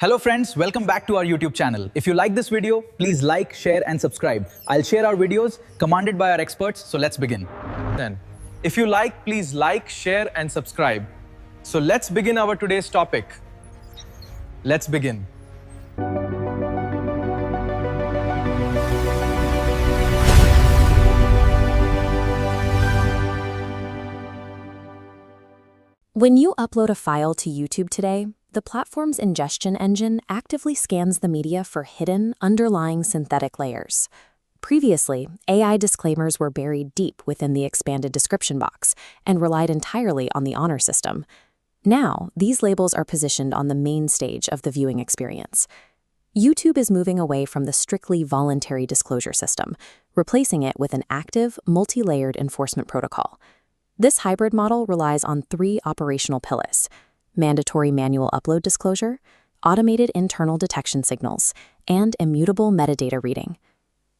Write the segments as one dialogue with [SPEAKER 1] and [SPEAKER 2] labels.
[SPEAKER 1] Hello friends, welcome back to our YouTube channel. If you like this video, please like, share and subscribe. I'll share our videos commanded by our experts, so let's begin.
[SPEAKER 2] If you like, please like, share and subscribe. So let's begin our today's topic. Let's begin.
[SPEAKER 3] When you upload a file to YouTube today, the platform's ingestion engine actively scans the media for hidden, underlying synthetic layers. Previously, AI disclaimers were buried deep within the expanded description box and relied entirely on the honor system. Now, these labels are positioned on the main stage of the viewing experience. YouTube is moving away from the strictly voluntary disclosure system, replacing it with an active, multi-layered enforcement protocol. This hybrid model relies on three operational pillars: mandatory manual upload disclosure, automated internal detection signals, and immutable metadata reading.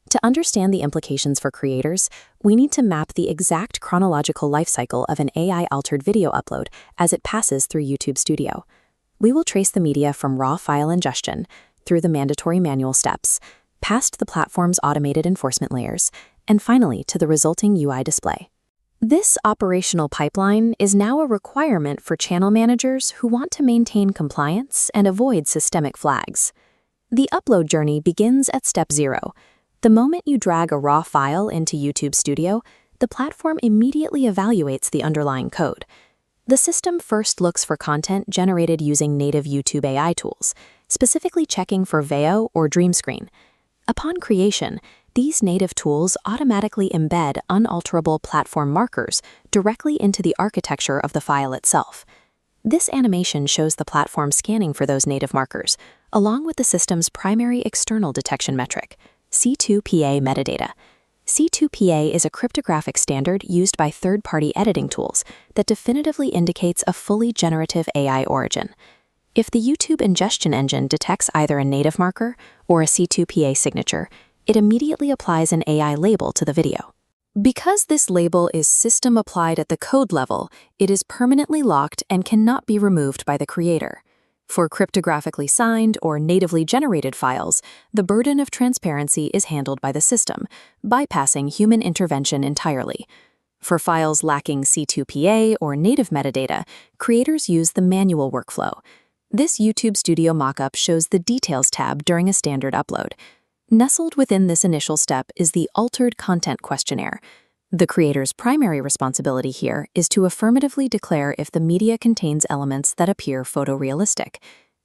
[SPEAKER 3] To understand the implications for creators, we need to map the exact chronological lifecycle of an AI-altered video upload as it passes through YouTube Studio. We will trace the media from raw file ingestion, through the mandatory manual steps, past the platform's automated enforcement layers, and finally to the resulting UI display. This operational pipeline is now a requirement for channel managers who want to maintain compliance and avoid systemic flags. The upload journey begins at step 0. The moment you drag a raw file into YouTube Studio, the platform immediately evaluates the underlying code. The system first looks for content generated using native YouTube AI tools, specifically checking for Veo or Dream Screen. Upon creation, these native tools automatically embed unalterable platform markers directly into the architecture of the file itself. This animation shows the platform scanning for those native markers, along with the system's primary external detection metric, C2PA Metadata. C2PA is a cryptographic standard used by third-party editing tools that definitively indicates a fully generative AI origin. If the YouTube ingestion engine detects either a native marker or a C2PA signature, it immediately applies an AI label to the video. Because this label is system applied at the code level, it is permanently locked and cannot be removed by the creator. For cryptographically signed or natively generated files, the burden of transparency is handled by the system, bypassing human intervention entirely. For files lacking C2PA or native metadata, creators use the manual workflow. This YouTube Studio mockup shows the Details tab during a standard upload. Nestled within this initial step is the Altered Content Questionnaire. The creator's primary responsibility here is to affirmatively declare if the media contains elements that appear photorealistic.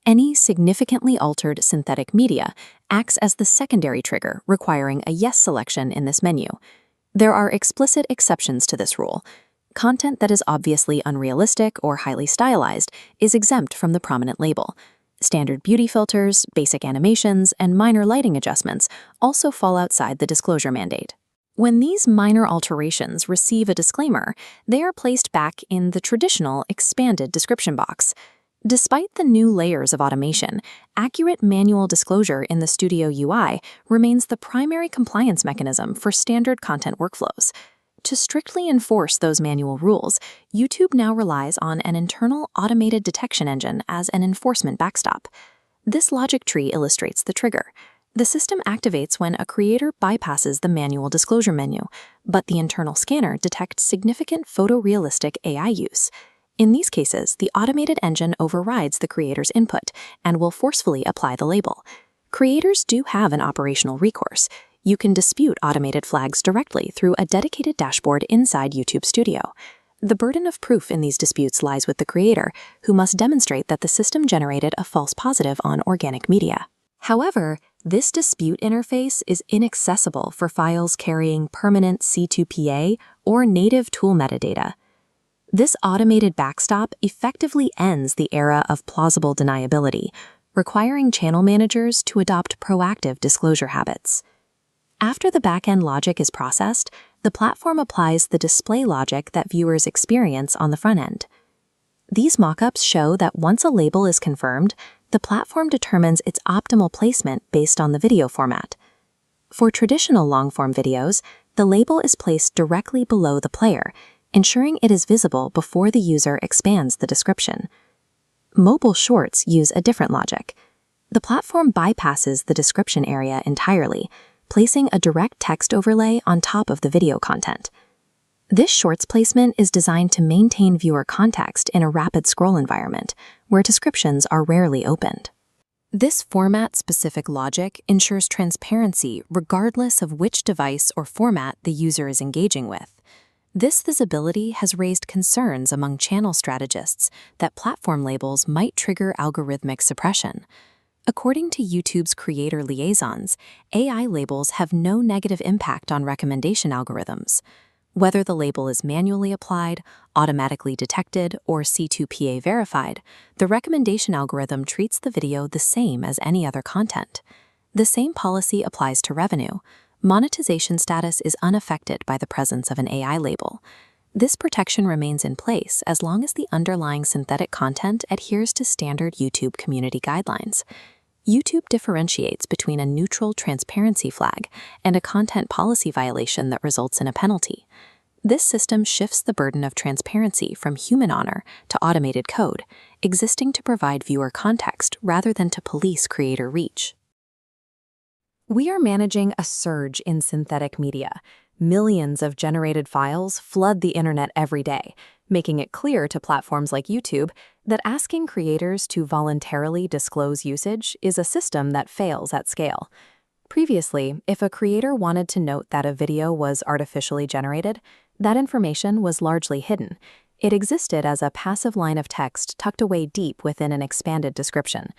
[SPEAKER 3] Any significantly altered synthetic media acts as the secondary trigger, requiring a yes selection in this menu. There are explicit exceptions to this rule. Content that is obviously unrealistic or highly stylized is exempt from the prominent label. Standard beauty filters, basic animations, and minor lighting adjustments also fall outside the disclosure mandate. When these minor alterations receive a disclaimer, they are placed back in the traditional expanded description box. Despite the new layers of automation, accurate manual disclosure in the Studio UI remains the primary compliance mechanism for standard content workflows. To strictly enforce those manual rules, YouTube now relies on an internal automated detection engine as an enforcement backstop. This logic tree illustrates the trigger. The system activates when a creator bypasses the manual disclosure menu, but the internal scanner detects significant photorealistic AI use. In these cases, the automated engine overrides the creator's input and will forcefully apply the label. Creators do have an operational recourse. You can dispute automated flags directly through a dedicated dashboard inside YouTube Studio. The burden of proof in these disputes lies with the creator, who must demonstrate that the system generated a false positive on organic media. However, this dispute interface is inaccessible for files carrying permanent C2PA or native tool metadata. This automated backstop effectively ends the era of plausible deniability, requiring channel managers to adopt proactive disclosure habits. After the backend logic is processed, the platform applies the display logic that viewers experience on the front end. These mockups show that once a label is confirmed, the platform determines its optimal placement based on the video format. For traditional long-form videos, the label is placed directly below the player, ensuring it is visible before the user expands the description. Mobile shorts use a different logic. the platform bypasses the description area entirely, placing a direct text overlay on top of the video content. This shorts placement is designed to maintain viewer context in a rapid scroll environment, where descriptions are rarely opened. This format-specific logic ensures transparency regardless of which device or format the user is engaging with. This visibility has raised concerns among channel strategists that platform labels might trigger algorithmic suppression. According to YouTube's creator liaisons, AI labels have no negative impact on recommendation algorithms. Whether the label is manually applied, automatically detected, or C2PA verified, the recommendation algorithm treats the video the same as any other content. The same policy applies to revenue. Monetization status is unaffected by the presence of an AI label. This protection remains in place as long as the underlying synthetic content adheres to standard YouTube community guidelines. YouTube differentiates between a neutral transparency flag and a content policy violation that results in a penalty. This system shifts the burden of transparency from human honor to automated code, existing to provide viewer context rather than to police creator reach. We are managing a surge in synthetic media. Millions of generated files flood the internet every day, making it clear to platforms like YouTube that asking creators to voluntarily disclose usage is a system that fails at scale. Previously, if a creator wanted to note that a video was artificially generated, that information was largely hidden. It existed as a passive line of text tucked away deep within an expanded description.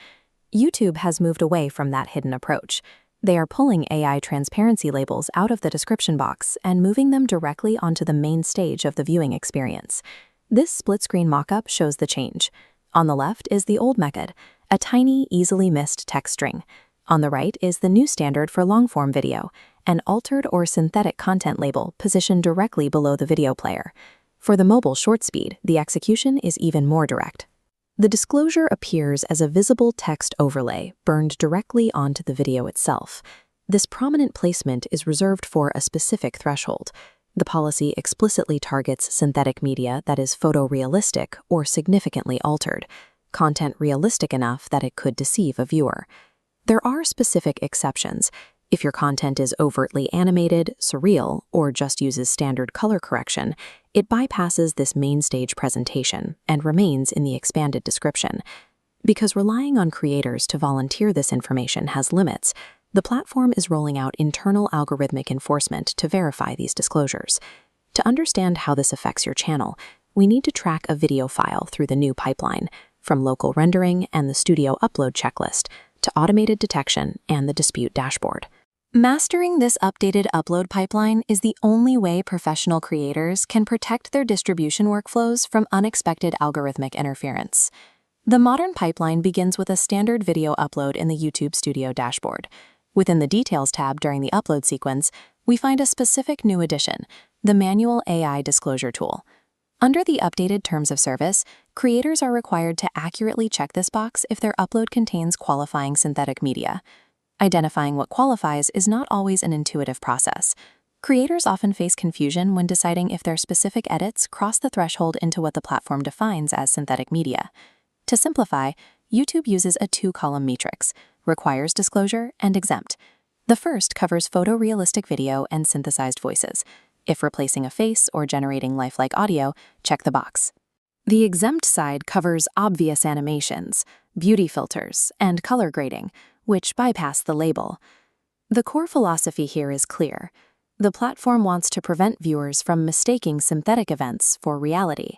[SPEAKER 3] YouTube has moved away from that hidden approach. They are pulling AI transparency labels out of the description box and moving them directly onto the main stage of the viewing experience. This split-screen mockup shows the change. On the left is the old method, a tiny, easily missed text string. On the right is the new standard for long-form video, an altered or synthetic content label positioned directly below the video player. For the mobile short speed, the execution is even more direct. The disclosure appears as a visible text overlay burned directly onto the video itself. This prominent placement is reserved for a specific threshold. The policy explicitly targets synthetic media that is photorealistic or significantly altered, content realistic enough that it could deceive a viewer. There are specific exceptions. If your content is overtly animated, surreal, or just uses standard color correction, it bypasses this main stage presentation and remains in the expanded description. Because relying on creators to volunteer this information has limits, the platform is rolling out internal algorithmic enforcement to verify these disclosures. To understand how this affects your channel, we need to track a video file through the new pipeline, from local rendering and the studio upload checklist to automated detection and the dispute dashboard. Mastering this updated upload pipeline is the only way professional creators can protect their distribution workflows from unexpected algorithmic interference. The modern pipeline begins with a standard video upload in the YouTube Studio dashboard. Within the Details tab during the upload sequence, we find a specific new addition, the Manual AI Disclosure tool. Under the updated Terms of Service, creators are required to accurately check this box if their upload contains qualifying synthetic media. Identifying what qualifies is not always an intuitive process. Creators often face confusion when deciding if their specific edits cross the threshold into what the platform defines as synthetic media. To simplify, YouTube uses a two-column matrix, requires disclosure and exempt. The first covers photorealistic video and synthesized voices. If replacing a face or generating lifelike audio, check the box. The exempt side covers obvious animations, beauty filters, and color grading, which bypass the label. The core philosophy here is clear. The platform wants to prevent viewers from mistaking synthetic events for reality.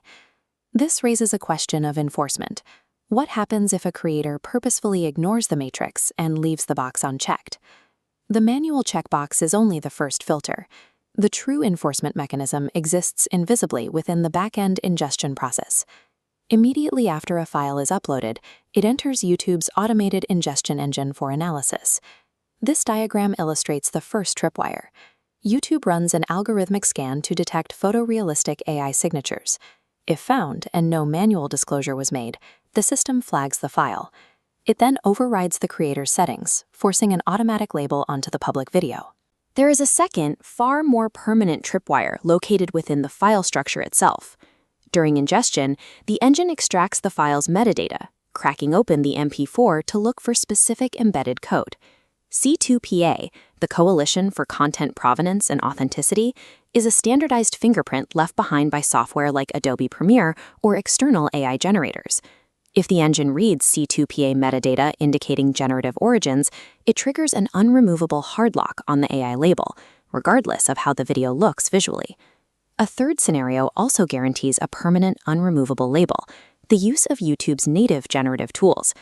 [SPEAKER 3] This raises a question of enforcement. What happens if a creator purposefully ignores the matrix and leaves the box unchecked? The manual checkbox is only the first filter. The true enforcement mechanism exists invisibly within the back-end ingestion process. Immediately after a file is uploaded, it enters YouTube's automated ingestion engine for analysis. This diagram illustrates the first tripwire. YouTube runs an algorithmic scan to detect photorealistic AI signatures. If found and no manual disclosure was made, the system flags the file. It then overrides the creator's settings, forcing an automatic label onto the public video. There is a second, far more permanent tripwire located within the file structure itself. During ingestion, the engine extracts the file's metadata, cracking open the MP4 to look for specific embedded code. C2PA, the Coalition for Content Provenance and Authenticity, is a standardized fingerprint left behind by software like Adobe Premiere or external AI generators. If the engine reads C2PA metadata indicating generative origins, it triggers an unremovable hard lock on the AI label, regardless of how the video looks visually. A third scenario also guarantees a permanent, unremovable label: the use of YouTube's native generative tools.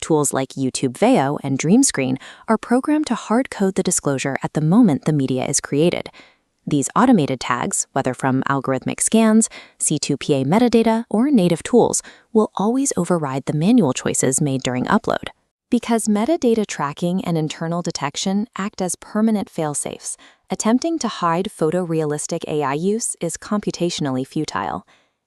[SPEAKER 3] Tools like YouTube Veo and Dream Screen are programmed to hard-code the disclosure at the moment the media is created. These automated tags, whether from algorithmic scans, C2PA metadata, or native tools, will always override the manual choices made during upload. Because metadata tracking and internal detection act as permanent fail-safes, attempting to hide photorealistic AI use is computationally futile.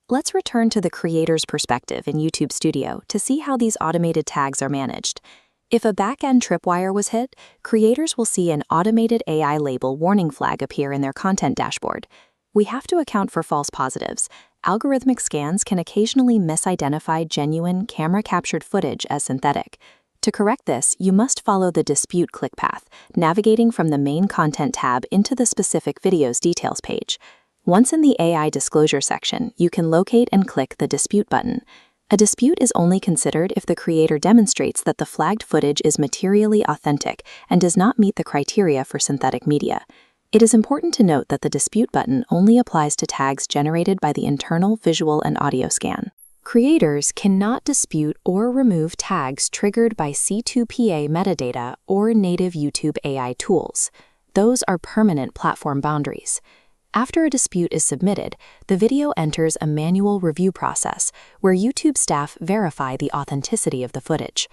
[SPEAKER 3] Let's return to the creator's perspective in YouTube Studio to see how these automated tags are managed. If a back-end tripwire was hit, creators will see an automated AI label warning flag appear in their content dashboard. We have to account for false positives. Algorithmic scans can occasionally misidentify genuine camera-captured footage as synthetic. To correct this, you must follow the dispute click path, navigating from the main content tab into the specific video's details page. Once in the AI disclosure section, you can locate and click the dispute button. A dispute is only considered if the creator demonstrates that the flagged footage is materially authentic and does not meet the criteria for synthetic media. It is important to note that the dispute button only applies to tags generated by the internal visual and audio scan. Creators cannot dispute or remove tags triggered by C2PA metadata or native YouTube AI tools. Those are permanent platform boundaries. After a dispute is submitted, the video enters a manual review process where YouTube staff verify the authenticity of the footage.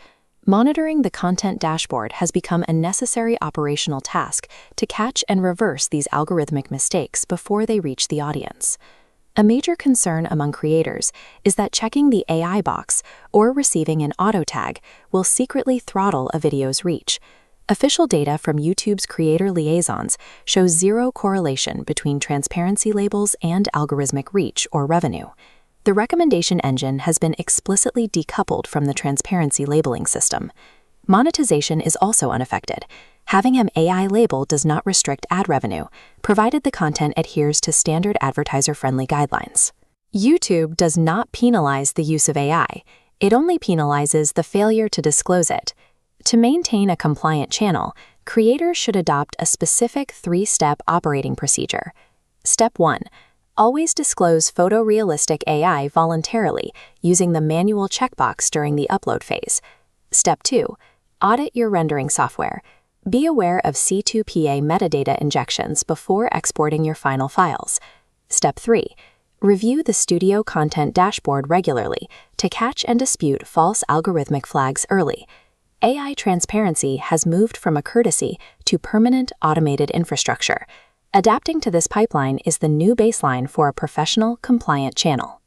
[SPEAKER 3] Monitoring the content dashboard has become a necessary operational task to catch and reverse these algorithmic mistakes before they reach the audience. A major concern among creators is that checking the AI box or receiving an auto tag will secretly throttle a video's reach. Official data from YouTube's creator liaisons shows zero correlation between transparency labels and algorithmic reach or revenue. The recommendation engine has been explicitly decoupled from the transparency labeling system. Monetization is also unaffected. Having an AI label does not restrict ad revenue, provided the content adheres to standard advertiser-friendly guidelines. YouTube does not penalize the use of AI. It only penalizes the failure to disclose it. To maintain a compliant channel, creators should adopt a specific 3-step operating procedure. Step 1. Always disclose photorealistic AI voluntarily using the manual checkbox during the upload phase. Step 2. Audit your rendering software. Be aware of C2PA metadata injections before exporting your final files. Step 3. Review the Studio content dashboard regularly to catch and dispute false algorithmic flags early. AI transparency has moved from a courtesy to permanent automated infrastructure. Adapting to this pipeline is the new baseline for a professional, compliant channel.